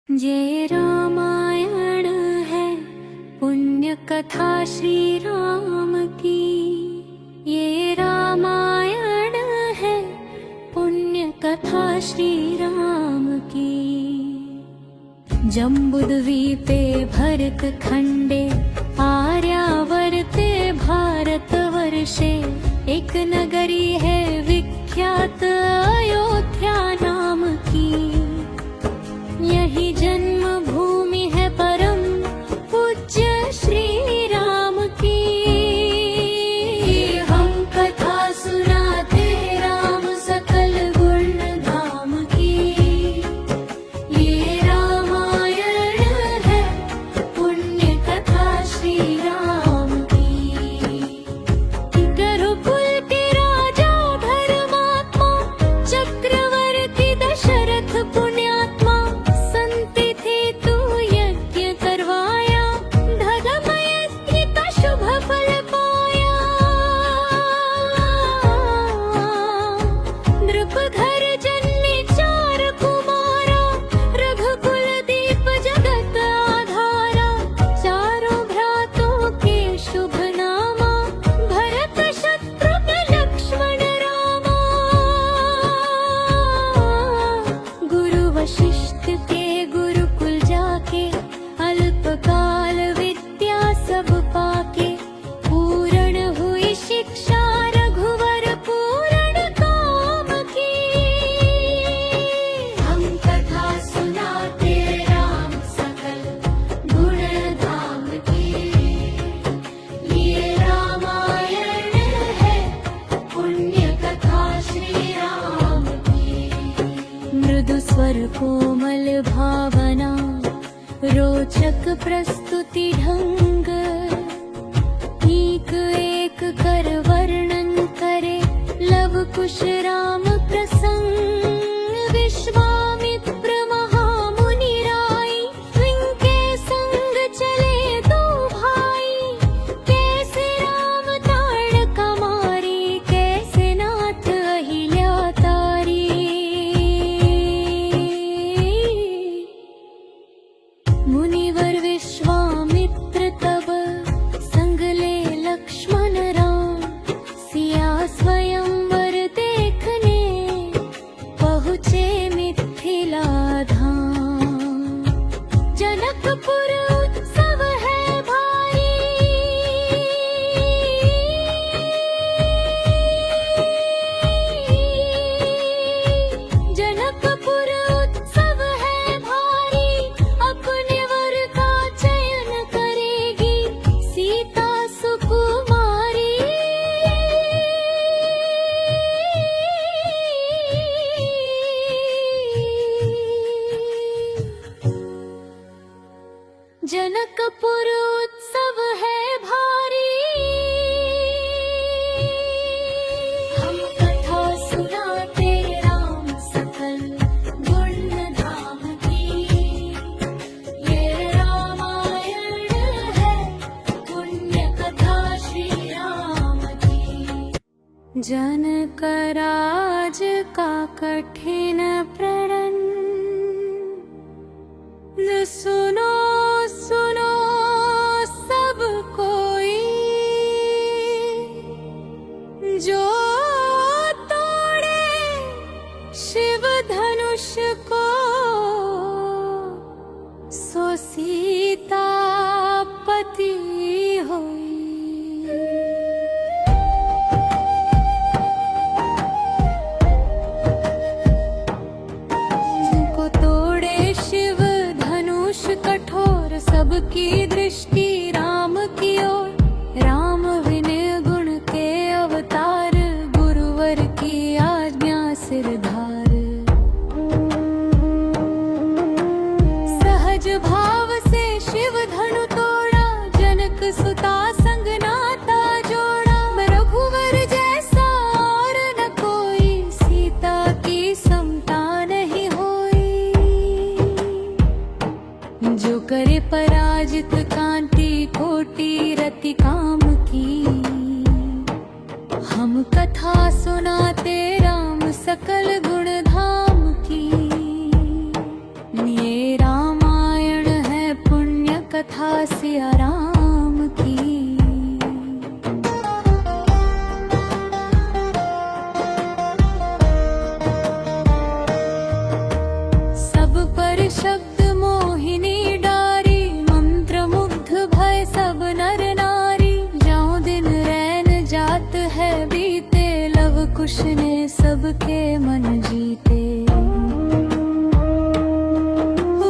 ये रामायण है पुण्य कथा श्री राम की। ये रामायण है पुण्य कथा श्री राम की। जम्बुद्वीपे भरत खंडे आर्यावर्ते भारतवर्षे एक नगरी है विख्यात अयोध्या नाम की। यही जन्म भूमि है परम पूज्य श्री राम की। हम कथा सुनाते राम सकल गुण धाम की। ये रामायण है पुण्य कथा श्री राम की। रघुकुल के राजा धर्मात्मा चक्रवर्ती दशरथ पुण्यात्मा वशिष्ठ के गुरुकुल जाके अल्पकाल विद्या सब पाके पूर्ण हुई शिक्षा रघुवर पूर्ण काम की। हम कथा सुनाते राम सकल गुण धाम की। ये रामायण है पुण्य कथा श्री राम की। मृदु स्वर कोमल भावना रोचक प्रस्तुति ढंग एक कर वर्णन करे लव कुश राम प्रसंग। विश्वामित्र महामुनि राई इनके संग चले दो भाई। कैसे राम ताड़का मारी कैसे नाथ अहिल्या तारी। मुनिवर विश्वामित्र तब संग ले लक्ष्मण राम। सिया स्वयंवर देखने पहुँचे मिथिला धाम। जनकपुर उत्सव है भारी। जनकपुर उत्सव है भारी। अपने वर का चयन करेगी सीता सुकुमारी। जनकपुर उत्सव है भारी। हम कथा सुनाते राम सकल गुण धाम की। ये रामायण है पुण्य कथा श्री राम की। जनक राज का कठिन प्रण सुनो सुनो सब कोई। जो तोड़े शिव धनुष को सो सीता पति होई। को तोड़े शिव धनुष कठोर सबकी दृष्टि राम की ओर। राम विनय गुण के अवतार गुरुवर की आज्ञा सिरधार। सहज भाव से शिव धनु तोड़ा जनक सुता संग नाता जोड़ा। रघुवर जैसा और न कोई सीता की समता नहीं होई। जो करे पराजित कांति कोटि रति काम की। हम कथा सुनाते राम सकल गुण धाम की। ये राम कथा सिया राम की। सब पर शब्द मोहिनी डारी, मंत्र मुग्ध भय सब नर नारी। ज्यों दिन रैन जात है बीते, लव कुश ने सबके मन जीते।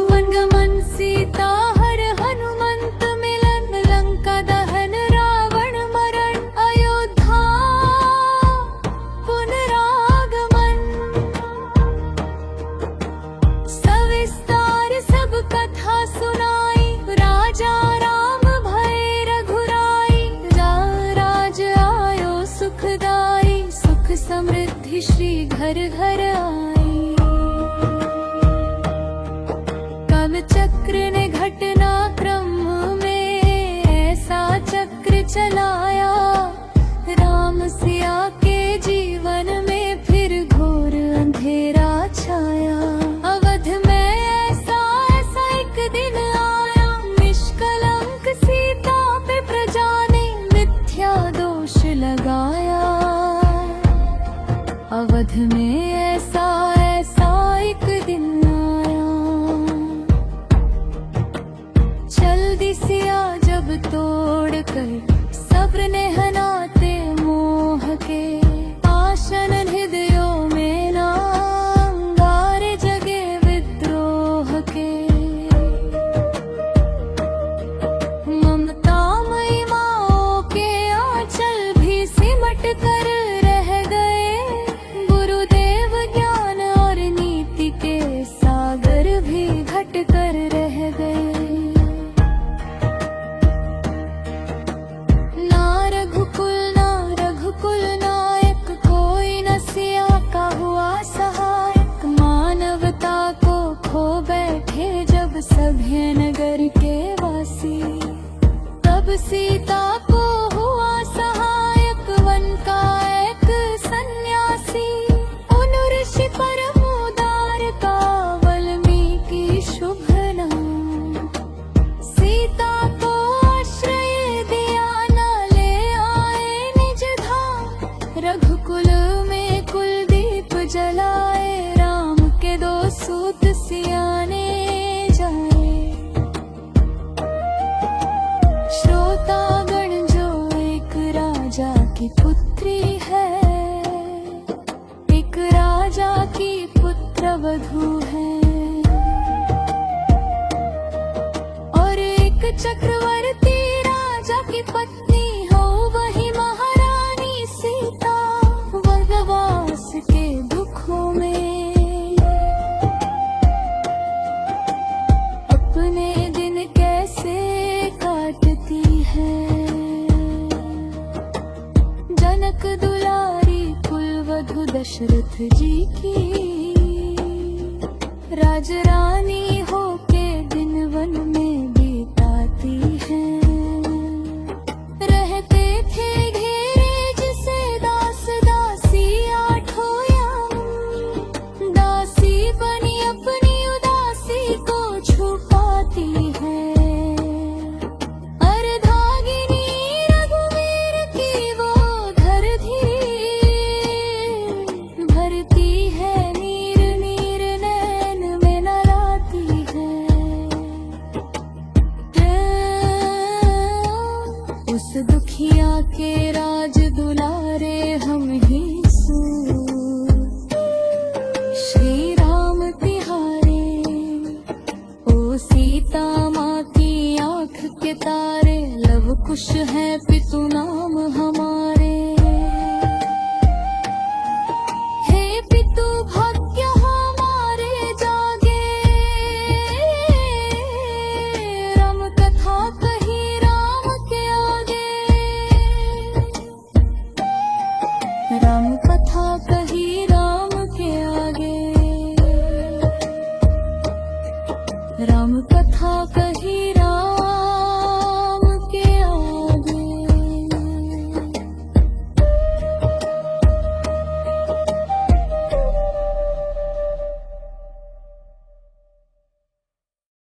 वनगमन सीता हर हनुमंत मिलन, लंका दहन रावण मरण। अयोध्या पुनरागमन, सविस्तार सब कथा सुनाई। राजा राम भय रघुराई, राज आयो सुखदाई। सुख समृद्धि श्री घर घर आई। काल चक्र ने घटना क्रम में ऐसा चक्र चलाया। राम सिया के जीवन में फिर घोर अंधेरा छाया। अवध में ऐसा एक दिन आया, निष्कलंक सीता पे प्रजा ने मिथ्या दोष लगाया। अवध में ऐसा एक दिन आया, चल दिसिया जब तोड़ कर सब्र ने हनाते मोह के। आशन हृदयों में ना अंगारे जगे विद्रोह के। ममता मई माओ के आंचल भी सिमट कर रह गए। गुरुदेव ज्ञान और नीति के सागर भी घट कर रह गए। ना रघुकुल नायक, कोई न सिया का हुआ सहायक। मानवता को खो बैठे जब सभ्य नगर के वासी। तब सीता को हुआ सहायक वन का एक सन्यासी। उन ऋषि परम उदार का वाल्मीकि शुभ नाम। सीता को आश्रय दिया, न ले आए निज धाम। रघुकुल में कुलदीप जलाए, राम के दो सूत सियाने जाए। श्रोतागण जो एक राजा की पुत्री है, एक राजा की पुत्र वधू है। और एक चक्रवर्ती राजा की पत्नी हो, वही महारानी सीता। वनवास के दुखों में अपने दिन कैसे काटती है। जनक दुलारी कुलवधु दशरथ जी की, राजरानी होके दिन वन में बिताती है। रहते थे घेरे जिसे दास दासी आठों याम। दासी बनी अपनी उदासी को छुपाती है। अर्धांगिनी रघुवीर की वो धर धीर, भरती है नीर नीर नैन में न लाती है। उस दुखिया के राज दुलारे हम ही सूर। श्री राम तिहारे, ओ सीता माँ की आँख के तारे। लव कुश है पितु नाम हमारे। हे पितु भाग्य हमारे जागे, राम कथा कही राम के आगे। राम कथा कही राम के आगे। राम कथा कही राम